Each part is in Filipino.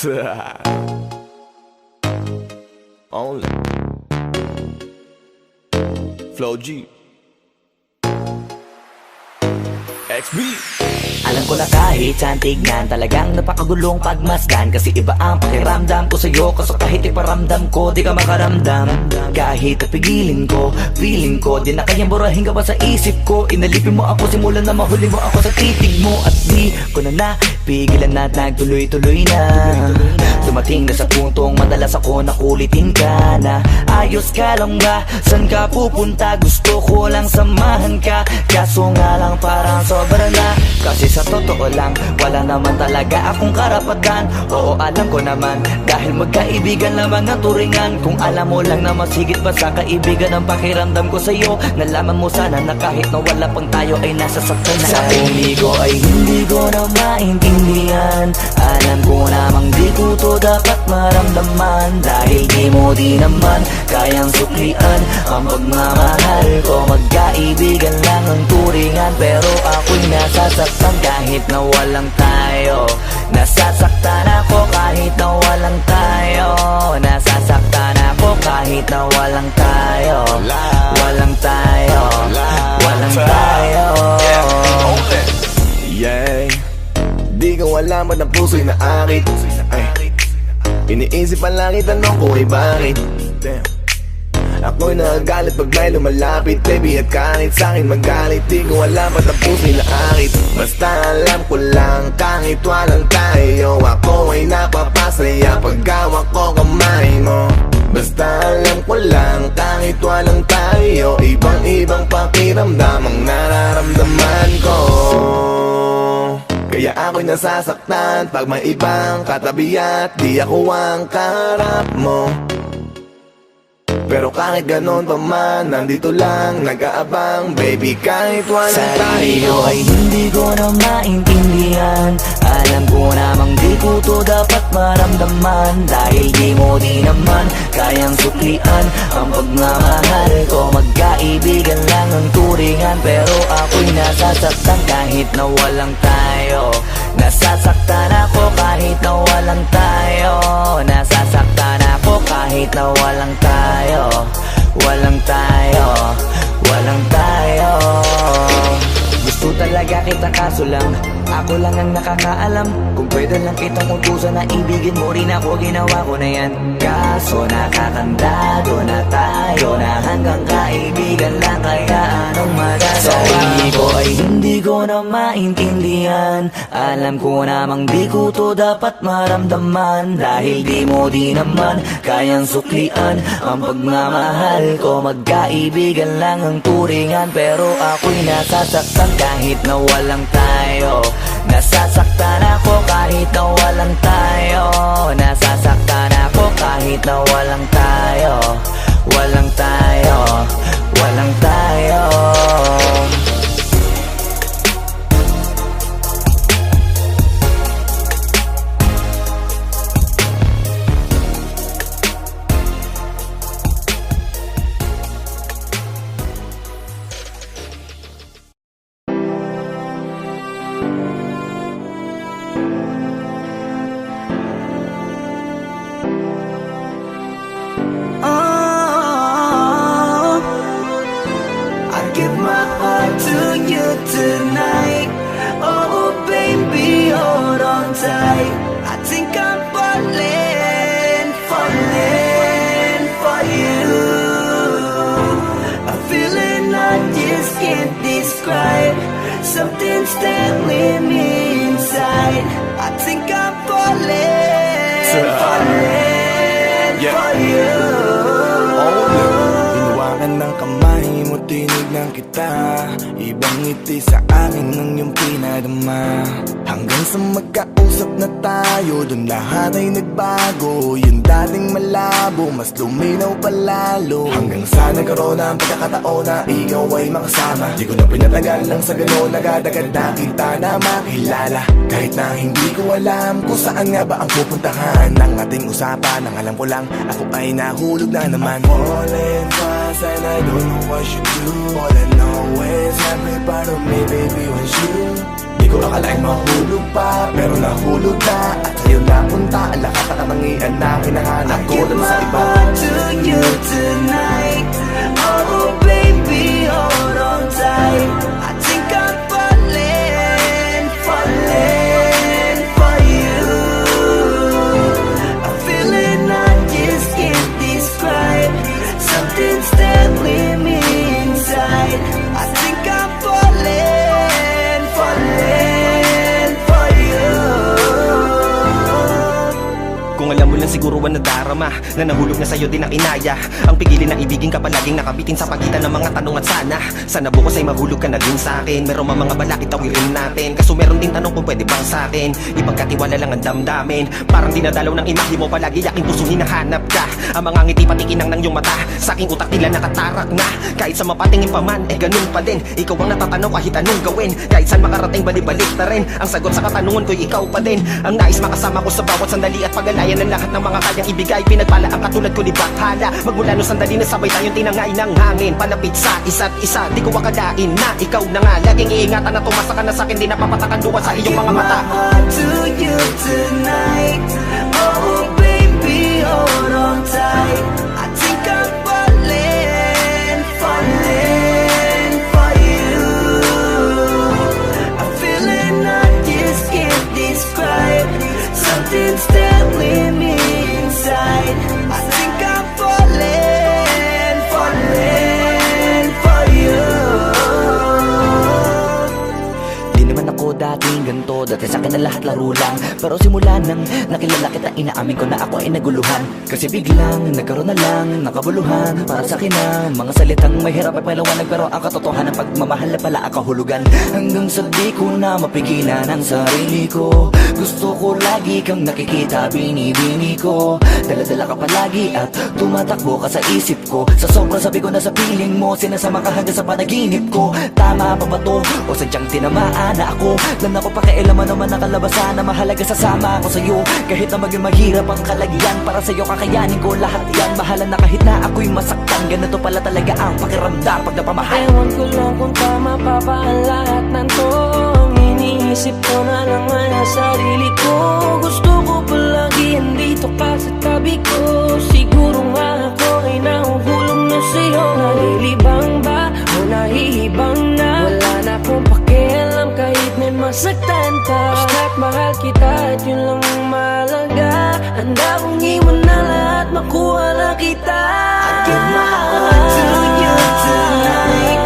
Only Flow G XB. Alam ko na kahit saan tignan, talagang napakagulong pagmasdan. Kasi iba ang pakiramdam ko sa'yo, kaso kahit iparamdam ko, di ka makaramdam. Kahit napigilin ko, feeling ko, di na kayang burahin ka pa sa isip ko. Inalipin mo ako, simulan na mahuli mo ako sa titig mo. At di ko na napigilan na nagtuloy-tuloy na. Dumating na sa puntong madalas ako nakulitin ka na. Ayos ka lang ba? San ka pupunta? Gusto ko lang samahan ka, kaso nga lang parang sobra na. Kasi sa totoo lang, wala naman talaga akong karapatan. Oo, alam ko naman, dahil magkaibigan lamang ang turingan. Kung alam mo lang na masigit pa sa kaibigan ang pakiramdam ko sa'yo, nalaman mo sana na kahit na wala pang tayo ay nasasaktan na. Sa hindi ko ay hindi ko na maintindihan. Alam ko namang di ko to dapat maramdaman, dahil di mo di naman kayang suklian ang pagmamahal ko. Magkaibigan lang ang turingan, pero ako'y nasasaktan kahit na walang tayo. Nasasaktan ako kahit na walang tayo. Nasasaktan ako kahit na walang tayo. Walang tayo. Walang tayo. Yeah. Di ko alam ba't ang puso'y naakit. Iniisip ang langit, tanong ko ay bakit. Damn. Ako'y nagagalit pag may lumalapit, baby, at kahit sa'kin magalit. Di ko alam ba't ang puso'y naakit. Basta alam ko lang kahit walang tayo, ako ay napapasaya pag hawak ko kamay mo. Basta alam ko lang kahit walang tayo, ibang-ibang pakiramdam ang nararamdaman ko. Kaya ako'y nasasaktan pag may ibang katabi at di ako ang kaharap mo. Pero kahit ganon pa man, nandito lang nag-aabang, baby, kahit walang tayo. Ay hindi ko na maintindihan. Alam ko namang di ko to dapat maramdaman, dahil di mo di naman kayang suklian ang pagmamahal ko. Magkaibigan lang ang turingan, pero ako'y nasasaktan kahit na walang tayo. Nasasaktan ako kahit na walang tayo. Nasasaktan ako kahit na walang tayo. Walang tayo. Walang tayo. Gusto talaga kita kaso lang ako lang ang nakakaalam. Kung pwede lang kitang utusan na ibigin mo rin ako, ginawa ko na yan. Kaso nakakandado na tayo na hanggang kaibigan lang, kaya anong magagawa? Sa hindi ko ay hindi ko na maintindihan. Alam ko namang di ko to dapat maramdaman, dahil di mo di naman kayang suklian ang pagmamahal ko. Magkaibigan lang ang turingan, pero ako'y nasasaktan kahit na walang tayo. Nasasaktan ako kahit na walang tayo. Nasasaktan ako kahit na walang tayo. Walang tayo. Walang tayo. Give my heart to you tonight. Oh baby, hold on tight. I think I'm falling, falling for you. A feeling I just can't describe. Something's there with me inside. I think I'm falling, falling for you. Hinawakan ng kamay mo, tinignan kita. Ibang ngiti sa akin ng iyong pinadama. Hanggang sa magkausap na tayo, dun lahat ay nagbago. Yung dating malabo, mas luminaw palalo. Hanggang sa nagkaroon ng pagkakataon na ikaw ay makasama. Di ko na pinatagal lang sa gano'n, nagadagad na kita na makilala. Kahit na hindi ko alam kung saan nga ba ang pupuntahan ng ating usapan. Ang alam ko lang, ako ay nahulog na naman. Falling fast and I don't know what you do. All I know is every part of me, baby, was you. Di ko akalaing mahulog pa, pero nahulog na. At sa'yo napunta Samantala ka katangian na hinahanap I ko give dun my sa iba. heart to you tonight. Oh baby, hold on tight. I think I'm falling, falling for you. A feeling I just can't describe. Something's telling me inside. I think I'm falling, falling for you. Kung alam mo lang siguro ang nadarama na nahulog na sa'yo din ang inaya. Ang pigilin na ibigin ka palaging nakabitin sa pagitan ng mga tanong at sana bukas ay mahulog ka na din sa'kin. Meron mga balakid tawirin natin, kaso meron din tanong kung pwede bang sa'kin ipagkatiwala lang ang damdamin. Parang dinadalaw ng imahe mo palagi aking pusong hinahanap ka. Ang mga ngiti patikinang ng iyong mata sa aking utak tila nakatarak na. Kahit sa mapatingin pa man, ganun pa din. Ikaw ang natatanaw kahit anong gawin. Kahit saan makarating balibalik na rin. Ang sagot sa katanungan ko'y ikaw pa din. Ang nais makasama ko sa bawat sandali at pag-alayan ng lahat ng mga kayang ibigay. Pinagpala ang katulad ko ni Bathala. Magmula no sandali na sabay tayong tinangay ng hangin. Palapit sa isa't isa, di ko akalain na ikaw na nga. Laging iingatan na tumasa ka na sa'kin, di napapatakan duwa sa iyong mga mata. Give my heart to you tonight. Oh baby, hold on tight. I think I'm falling, falling for you. A feeling I just can't describe. Something's telling me inside. I think I'm falling, falling for you. Di naman ako dating ganito, dati sa akin na lahat laro lang. Pero simula nang nakilala kita, inaamin ko na ako ay naguluhan. Kasi biglang nagkaroon na lang nakabuluhan. Para sa akin ang mga salitang may hirap at paliwanag, pero ang katotohanan pagmamahal na pala ang kahulugan. Hanggang sa di ko na mapigilan ang sarili ko. Gusto ko lagi kang nakikita, binibini ko. Dala-dala ka palagi at tumatakbo ka sa isip ko. Sa sobrang sabi ko na sa piling mo, sinasama ka hanggang sa panaginip ko. Tama pa ba to? O sadyang tinamaan na ako? Lan ako pakialaman naman ang kalabasan na mahalaga sasama ako sa'yo. Kahit na maging maghirap ang kalagyan, para sa'yo kakayanin ko lahat yan. Bahala na kahit na ako'y masaktan, ganito pala talaga ang pakiramdam pag napamahal. Ewan ko lang kung tama pa ba ang lahat ng to. Ang iniisip ko na lang ang sarili ko. Gusto ko palagi andito ka sa tabi ko. Siguro nga ako ay nahuhulog na sa'yo. Nalilibang ba o nahihibang na? Wala na akong pakialam kahit may masaktan pa. Basta't mahal kita at yun lang ang mahalaga. Handa kong iwan na lahat, makuha lang kita. Give my heart to you tonight.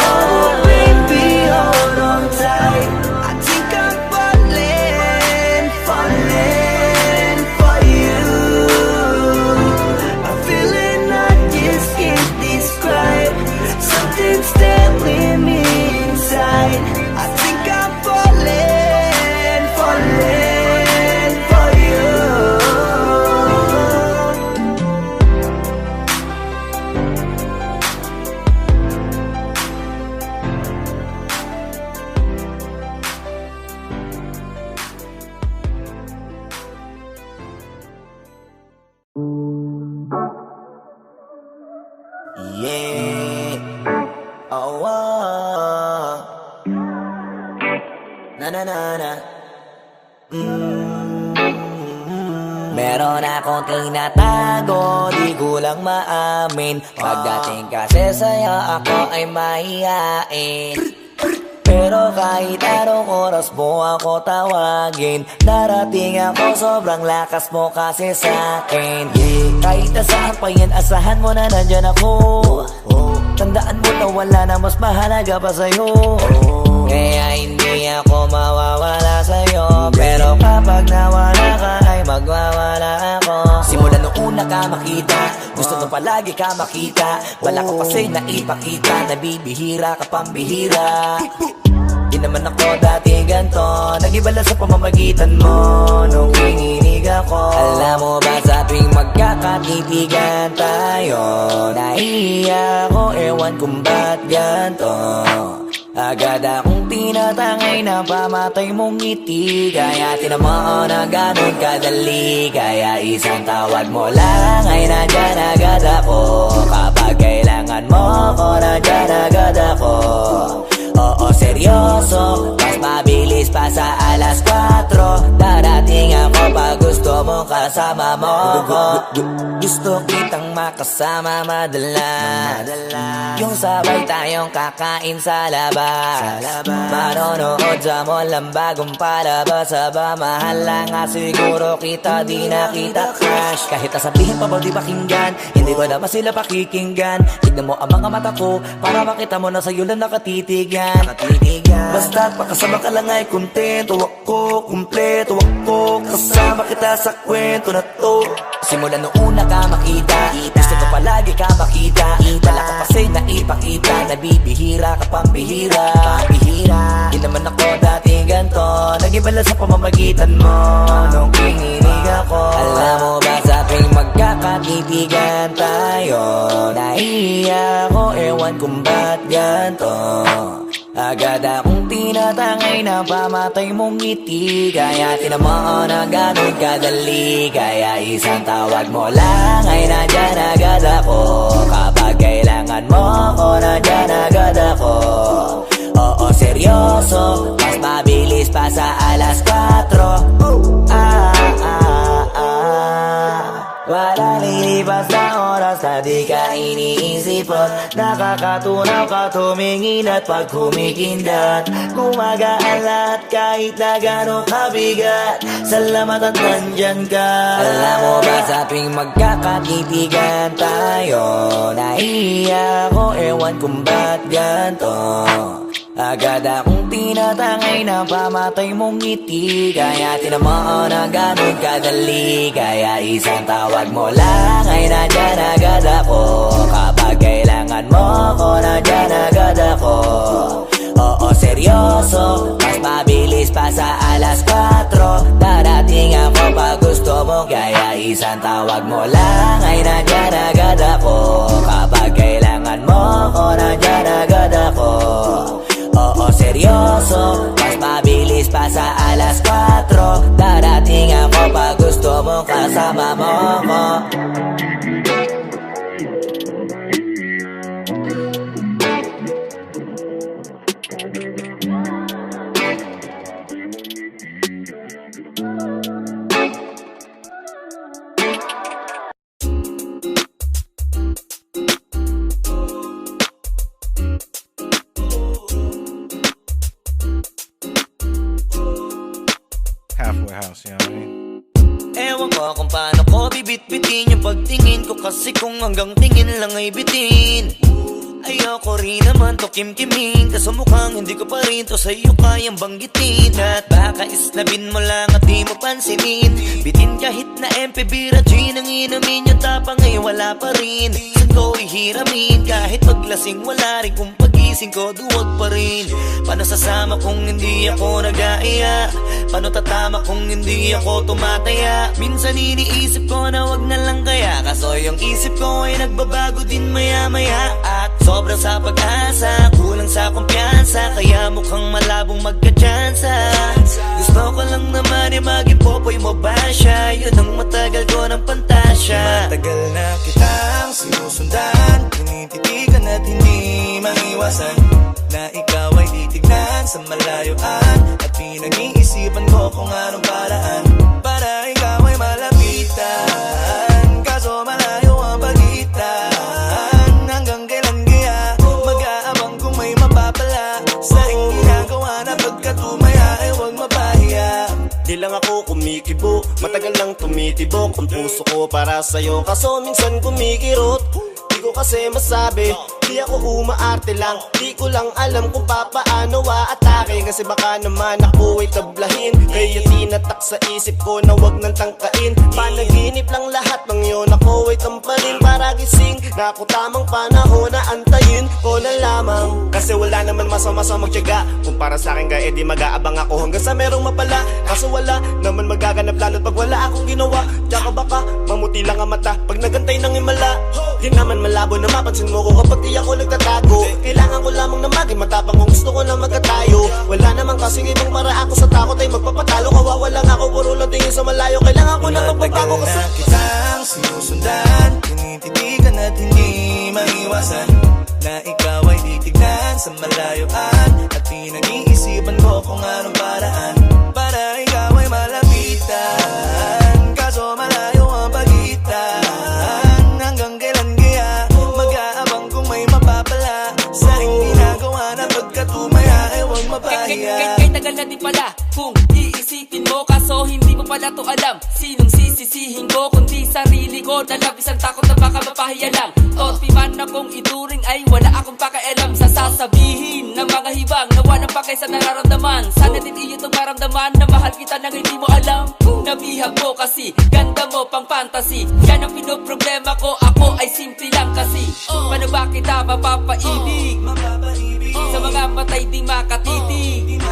Oh baby, hold on tight. I think I'm falling, falling for you. A feeling I just can't describe. Something's telling me inside. I think I'm falling, falling for you. Yeah. Oh, oh. Na na na na. Meron akong tinatago, di ko lang maamin. Pagdating kasi sa'yo, ako ay mahihain. Pero kahit anong oras mo ako tawagin, darating ako, sobrang lakas mo kasi sa'kin. Kahit nasaan pa yan, asahan mo na nandyan ako. Tandaan mo na wala na mas mahalaga pa sa'yo. Kaya hindi ako mawawala sa'yo. Pero kapag nawala ka ay magwawala ako. Simula nung una ka makita, gusto nung palagi ka makita. Wala ka kasi naipakita, nabibihira ka pambihira. Di naman ako dati ganto, nag-iba lang sa pamamagitan mo nung kininig ako. Alam mo ba sa tuwing magkakatitigan tayo, nahihiya ako, ewan kung ba't ganto. Agad akong tinatangay na pamatay mong ngiti. Kaya tinamaan na ganun kadali. Kaya isang tawag mo lang ay nandyan agad ako. Kapag kailangan mo ko, nandyan agad ako. Oo, seryoso, mas mabilis pa sa alas 4. Darating ako pag gusto mo mong kasama mo ko. Gusto kitang makasama madalas, yung sabay tayong kakain sa labas, manonood sa mall ang bagong palabas. Aba mahal lang nga siguro kita, di na kita crush. Kahit nasabihin pa ba di pakinggan, hindi ko naman sila pakikinggan. Tignan mo ang mga mata ko para makita mo na sa'yo lang nakatitigan. Basta pakasama ka lang ay kontento ako, kumpleto ako, kasama kita sa kwento na to. Simula noong una ka makita, gusto ko palagi ka makita. Wala ka kasi na ipakita, nabibihira ka pang bihira. Di naman ako dati ganto, nag-iba lang sa pamamagitan mo nung kininig ako. Alam mo ba sa tuwing magkakatitigan tayo, naiiyak ako, ewan kung ba't ganto. Agad akong tinatangay na pamatay mong ngiti, kaya tinamaan na ganun kadali. Kaya isang tawag mo lang ay nandyan agad ako. Kapag kailangan mo ako, nandyan agad ako. Oo, seryoso, mas mabilis pa sa alas 4. Walang lilipas na oras na di ka iniisipot. Nakakatunaw ka tumingin at pag kumikindat, gumagaan lahat kahit na gano'ng kabigat. Salamat at nandyan ka. Alam mo ba sa tuwing magkakatitigan tayo, naiiyak ako, ewan kung ba't ganto. Agad akong tinatangay na pamatay mong ngiti, kaya tinamaan na ganun kadali. Kaya isang tawag mo lang ay nandyan agad ako. Kapag kailangan mo ako, nandyan agad ako. Oo, seryoso, mas mabilis pa sa alas 4. Darating ako pag gusto mo, kaya isang tawag mo lang ay nandyan agad ako. Kapag kailangan mo ako, nandyan agad ako. Oo, seryoso, mas mabilis pa sa alas 4. Darating ako pag gusto mo, kasama mo ko. Halfway house, you know what I mean? Ewan ko kung paano ko bibit-bitin yung pagtingin ko, kasi kung hanggang tingin lang ay bitin. Ayoko rin naman to kim-kiming, kaso mukhang hindi ko pa rin to sa'yo kayang banggitin. At baka islabin mo lang at di mo pansinin, bitin kahit na MP Bira Gin ang inumin, yung tapang ay wala pa rin. Saan ko ihiramin, kahit paglasing wala rin, kung pagising ko duwag pa rin. Paano sasama kung hindi ako nag-aaya? Paano tatama kung hindi ako tumataya? Minsan iniisip ko na wag na lang kaya, kaso yung isip ko ay nagbabago din maya-maya. At sobra sa pag-asa, kulang sa kumpiyansa, kaya mukhang malabong magka-tsansa. Gusto ko lang naman ay maging popoy mo ba siya? Yun ang matagal ko ng pantasya. Matagal na kitang sinusundan, tinititigan at hindi maiwasan, na ikaw ay titignan sa malayuan. At pinag-iisipan ko kung anong paraan para ikaw ay malapitan, kaso malayo ang pagitan. Hanggang kailan kaya mag-aabang kung may mapapala sa iyong ginagawa, na pagkatumaya ay huwag mapahiya. Di lang ako kumikibo, matagal lang tumitibok ang puso ko para sa'yo, kaso minsan kumikirot. Di ko kasi masabi, di ako umaarte lang, di ko lang alam kung papaano aatake, kasi baka naman ako ay tablahin. Kaya tinatak sa isip ko na wag nang tangkain, panaginip lang lahat ng yun, ako ay tamparin para gising. Na ako tamang panahon na antayin ko na lamang, kasi wala naman masama sa magtiyaga. Kung para sa akin ka, edi mag-aabang ako hanggang sa merong mapala, kaso wala naman magaganap lalo't pag wala akong ginawa. Tsaka baka mamuti lang ang mata pag nagantay ng himala. Di naman malabo na mapansin mo ko kapag di ako nagtatago. Kailangan ko lamang na maging matapang kung gusto ko na magkatayo. Wala naman kasing ibang para ako sa takot ay magpapatalo. Kawawa lang ako, puro lang tingin sa malayo. Kailangan ko na magpapago kasi na kitang sinusundan, tinititigan at hindi maiwasan, na ikaw ay titignan sa malayuan. At pinag-iisipan ko kung anong paraan para ikaw ay malapitan, kaso yun pala kung iisipin mo, kaso hindi mo pala to alam. Sinong sisisihin ko kundi sarili ko, na labis ang takot na baka mapahiya lang. Torpi man akong ituring ay wala akong pakialam sa sasabihin ng mga hibang na walang pakay sa nararamdaman. Sana din iyo itong maramdaman na mahal kita nang hindi mo alam. Nabihag mo kasi, ganda mo pang fantasy. Yan ang pinoproblema ko, ako ay simple lang kasi. Paano ba kita mapapaibig? Sa mga matay di makatitig.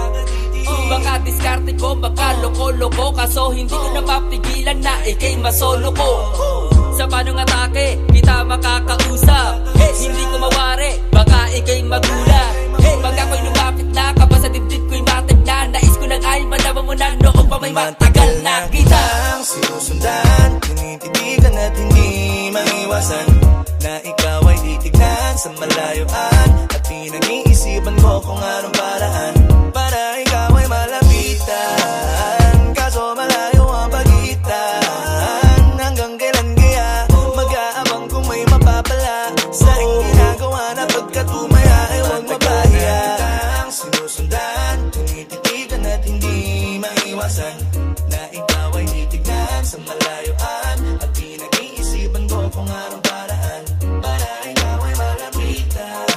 Baka diskarte ko, baka loko-loko, kaso hindi ko na mapigilan na ikay masolo ko. Sa panong atake, kita makakausap. Hindi ko mawari, baka ikay magulat. Pag ako'y lumapit na, kaba sa dibdib ko'y matig na. Nais ko lang ay malaman mo na noong pa may matagal na kita. Sinusundan, tinititigan at hindi maiwasan na ikaw ay titignan sa malayuan. At pinag-iisipan ko kung anong paraan para ikaw ay malapitan. Kaso malayo ang pagitan. Hanggang kailan kaya mag-aabang kung may mapapala sa iyong ginagawa na pagkatumaya ay huwag mapahiya. Sinusundan, tinititigan at hindi maiwasan na ikaw ay titignan sa malayuan. At pinag-iisipan ko kung anong paraan para ikaw ay malapitan.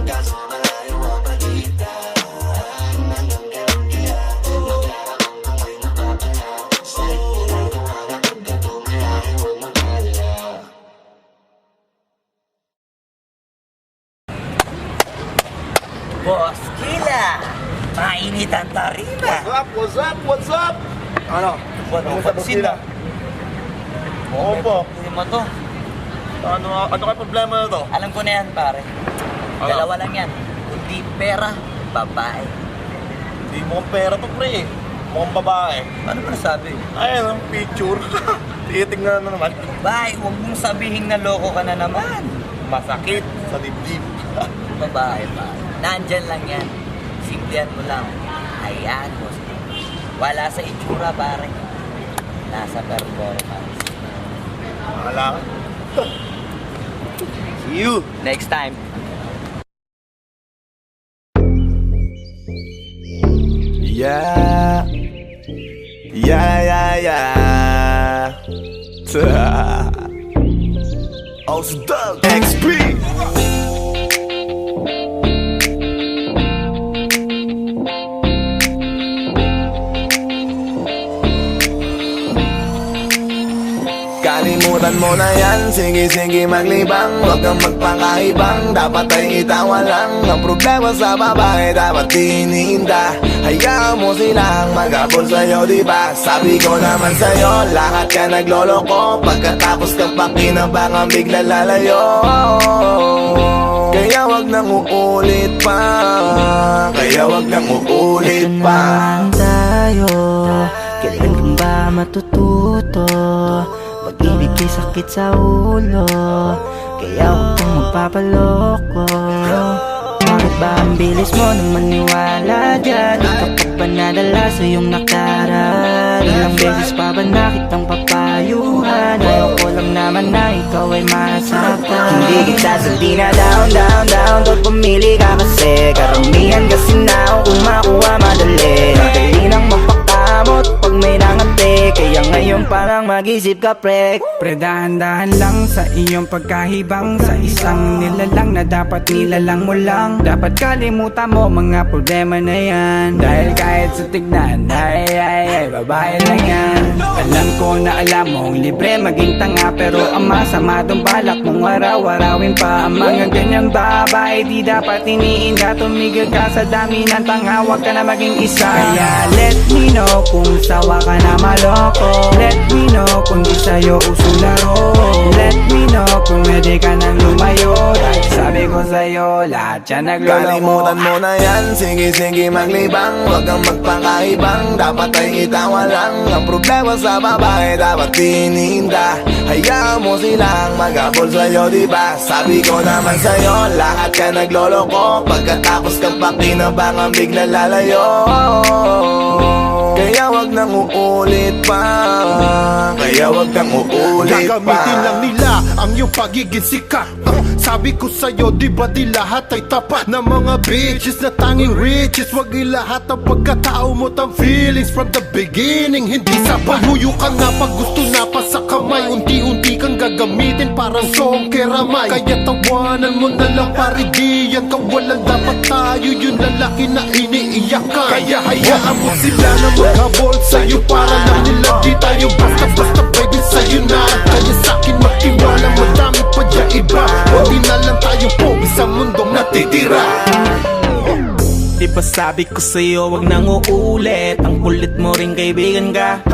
Kaso malayo ang pagitan. Hanggang kailan kaya mag-aabang kung may mapapala sa iyong ginagawa na pagkatumaya ay huwag mapahiya. Boss Kila, mainit ang tarima. What's up? What's up? Ano? Ano sa Busina? Oo po. Hindi mo to. Ano kayo problema na to? Alam ko na yan, pare. Ano? Dalawa lang yan. Kundi pera, babae. Hindi mo pera to, pre. Mukhang babae. Ano ba nasabi? Ayun, ang picture. Titingnan na naman. Babae, huwag mong sabihin na loko ka na naman. Masakit sa dibdib. Babae pa. Nandyan lang yan. Simplihan mo lang. Ayan, boss. Wala sa itsura, pare. Nasa performance. Wala ka. See you. Next time. Yeah. Oh, so Doug XP. Kalimutan mo na yan, sige maglibang. Huwag kang magpakaibang, dapat ay itawa lang. Ang problema sa babae, dapat tinihinda. Hayaan mo silang mag-abol sa'yo, diba? Sabi ko naman sa'yo, lahat ka nagloloko. Pagkatapos kang pakinabangan, bigla lalayo. Kaya wag nang uulit pa. Kaya wag nang uulit pa. Tayo, kailan kang ba matututo? Pag-ibig ay sakit sa ulo, kaya huwag kang magpapaloko. Bakit ba ang bilis mo nang maniwala dyan? Di ka pa ba nadala sa iyong nakaraan? Ilang beses pa ba nakitang papayuhan? Ayaw ko lang naman na ikaw ay masaktan. Hindi kita sandi na down Tot pumili ka kasi karamihan kasi na kung makuha madali. Madali nang mapakamot pag may nangante. Kaya ngayon parang mag-isip ka, pre. Pre, dahan-dahan lang sa iyong pagkahibang. Sa isang nilalang na dapat nilalang mo lang. Dapat kalimutan mo mga problema na yan. Dahil kahit sa tignan, ay, babae lang yan. Alam ko na alam mong libre maging tanga, pero ang masama dong balak mong araw-arawin pa. Ang mga ganyang babae di dapat iniinda. Tumigil ka sa dami ng tanga, huwag ka na maging isa. Kaya let me know kung sawa ka na maloko. Let me know kung di sa'yo uso laro. Let me know kung pwede ka nang lumayo. Dahil sabi ko sa'yo, lahat yan nagloloko. Kalimutan mo na yan, sige maglibang. Huwag kang magpakaibang, dapat ay itawa lang. Ang problema sa babae, dapat tinihinda. Hayaan mo silang mag-abol sa'yo, diba? Sabi ko naman sa'yo, lahat ka nagloloko. Pagkatapos kang pakinabangan, bigla lalayo. Kaya wag nang uulit pa. Kaya wag nang uulit pa. Gagamitin lang nila ang iyong pagiging sikat. Sa sabi ko sa'yo, di ba di lahat ay tapat na mga bitches na tanging riches? Wag ilahat ang pagkatao mo tang feelings from the beginning. Hindi sapat, huyo ka nga pag gusto na pa sa kamay. Unti-unti kang gagamitin parang song keramay. Kaya tawanan mo na lang pare, di yan kawalan. Dapat tayo yung lalaki na iniiyakan. Kaya hayaan mo sila na maghabol sa'yo, para lang nila di tayo basta-basta baby sa'yo na. Kaya sa'kin magtiwala, madami pa dyan iba. Hindi na lang tayo pogi sa mundong natitira. Di ba sabi ko sa'yo, wag nang uulit. Ang kulit mo rin kaibigan ka.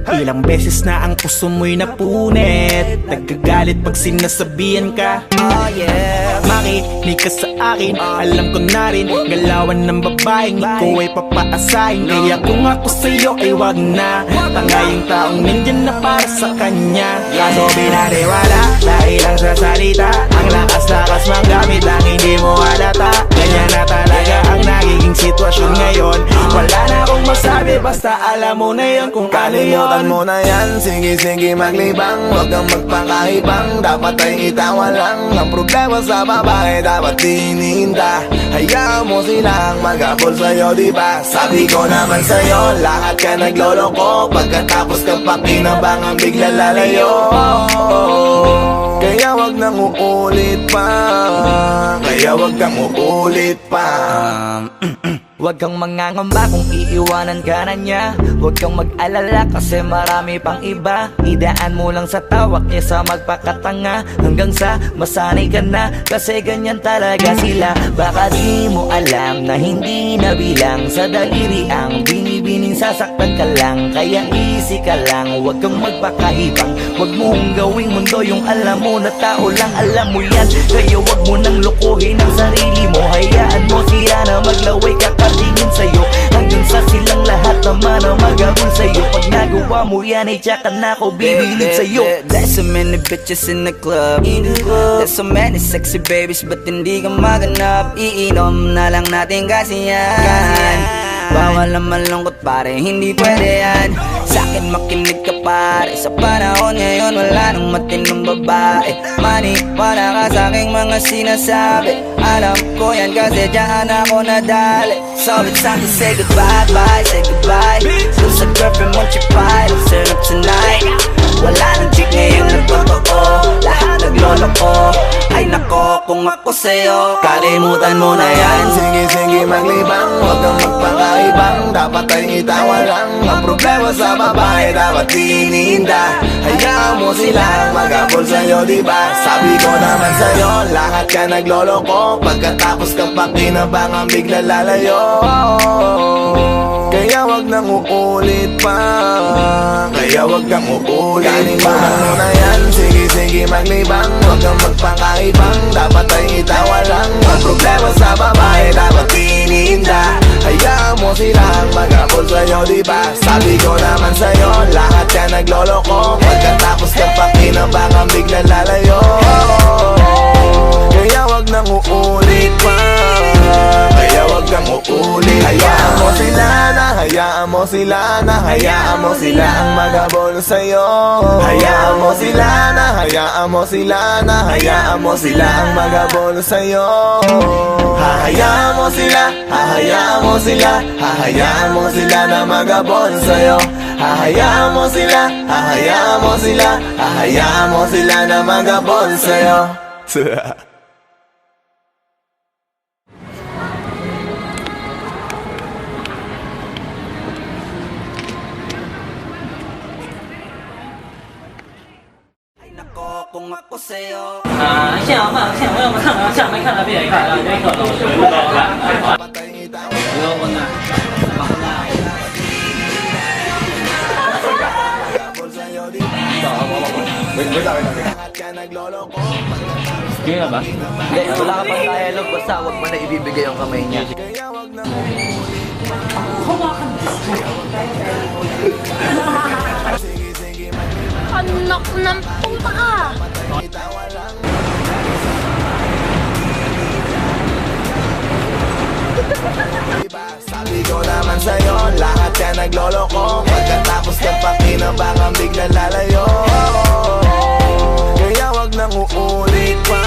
Ilang beses na ang puso mo'y napunit. Nagkagalit pag sinasabihan ka. Oh yeah, makinig ka sa akin. Alam ko na rin, galawan ng babaeng ikaw ay papaasahin. Kaya kung ako sa'yo ay wag na. Tangayang taong nandyan na para sa kanya. Kaso binariwala dahil lang sa salita. Ang lakas-lakas mang gamit lang hindi mo halata. Ganyan na talaga ang nagiging sitwasyon ngayon. Wala na akong masabi, basta alam mo na yun kung ano yun. Kalimutan mo na yan, sige-sige maglibang. Huwag kang magpakahibang, dapat ay itawa lang. Ang problema sa babae, dapat tinihinda. Hayaan mo silang maghabol sa'yo, diba? Sabi ko naman sa'yo, lahat ka nagloloko. Pagkatapos kang pakinabangan, bigla lalayo. Kaya wag nang uulit pa. Kaya wag kang uulit pa. Huwag kang mangangamba kung iiwanan ka na niya. Huwag kang mag-alala kasi marami pang iba. Idaan mo lang sa tawak kesa magpakatanga. Hanggang sa masanay ka na, kasi ganyan talaga sila. Baka di mo alam na hindi nabilang sa daliri ang binibining sasaktan ka lang. Kaya easy ka lang, huwag kang magpakahibang. Huwag mong gawing mundo yung alam mo na tao lang alam mo yan. Kaya huwag mo nang lokohin ang sarili mo. Hayaan mo sila na maglaway kakatingin sa'yo. Hanggang sa silang lahat naman ang magagol sa'yo. Pag nagawa mo yan ay tsaka na ako bibilib sa'yo. There's so many bitches in the club. There's so many sexy babies, but hindi ka maganap. Iinom na lang natin kasi yan. Bawal ang malungkot pare, hindi pwede yan. Sa'kin makinig ka pare, sa panahon ngayon wala nang matinong babae. Maniwala ka sa'king mga sinasabi. Alam ko yan kasi dyan ako nadali. So it's time to say goodbye, bye, say goodbye. Dun sa girlfriend mo chipay, let's turn up tonight. Wala nang chick ngayon na totoo, lahat nagloloko. Ay nako, kung ako sa'yo, kalimutan mo na yan. Sige-sige maglibang, huwag kang magpakaibang. Dapat ay itawa lang. Ang problema sa babae, dapat tinihinda. Hayaan mo silang maghabol sa'yo, diba? Sabi ko naman sa'yo, lahat ka nagloloko. Pagkatapos kang pakinabangan, bigla lalayo. Kaya wag nang uulit pa. Kaya wag kang uulit pa. Kalimutan mo na yan, sige-sige maglibang. Huwag kang magpakaibang, dapat ay itawa lang. Ang problema sa babae, dapat tinihinda. Hayaan mo silang maghabol sa'yo, diba? Sabi ko naman sa'yo, lahat ka nagloloko. Pagkatapos kang pakinabangan, bigla lalayo. Kaya wag nang uulit pa. Kaya wag kang uulit. Hayaan mo sila na, hayaan mo sila na, hayaan mo sila ang maghabol sa'yo. Hayaan mo sila na, hayaan mo sila na, hayaan mo sila ang maghabol sa'yo. Hahayaan mo sila, hahayaan mo sila, hahayaan mo sila na maghabol sa'yo. Hahayaan mo sila, hahayaan mo sila, hahayaan mo sila na maghabol sa'yo. Kung ako sa'yo, 像嘛，像我们看啊，像没看到别人看啊，没看到谁不懂了。不要问啊，Sige na ba? Hindi, wala ka pang dialogue, basta huwag mo na ibibigay yung kamay niya. Anak ng puta! Sabi ko naman sa'yo, lahat ka nagloloko. Pagkatapos kang pakinabangan, bigla lalayo. Kaya wag nang uulit pa.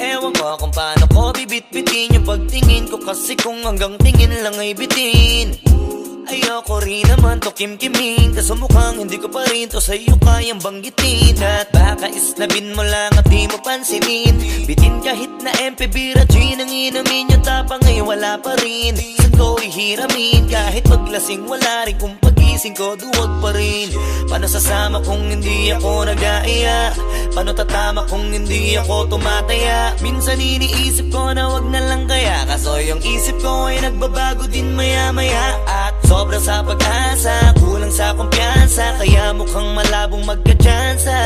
Ewan ko kung paano ko bibit-bitin yung pagtingin ko, kasi kung hanggang tingin lang ay bitin. Ayoko rin naman to kim-kimin, kaso mukhang hindi ko pa rin to sa'yo kayang banggitin. At baka isnabin mo lang at di mo pansinin, bitin kahit na MP Bira Gin ang inamin, yung tapang ay wala pa rin. Saan ko ihiramin, kahit paglasing wala rin, kung pagising ko duwag pa rin. Paano sasama kung hindi ako nag-aaya? Paano tatama kung hindi ako tumataya? Minsan iniisip ko na wag na lang kaya, kaso yung isip ko ay nagbabago din maya-maya. At sobra sa pag-asa, kulang sa kumpiyansa, kaya mukhang malabong magka-tsansa.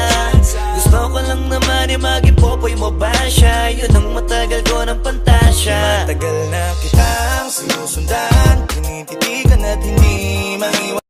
Gusto ko lang naman yung mag-ipopoy mo ba siya? Yun ang matagal ko ng pantasya. Matagal na kitang sinusundan, tinititigan at hindi maiwan.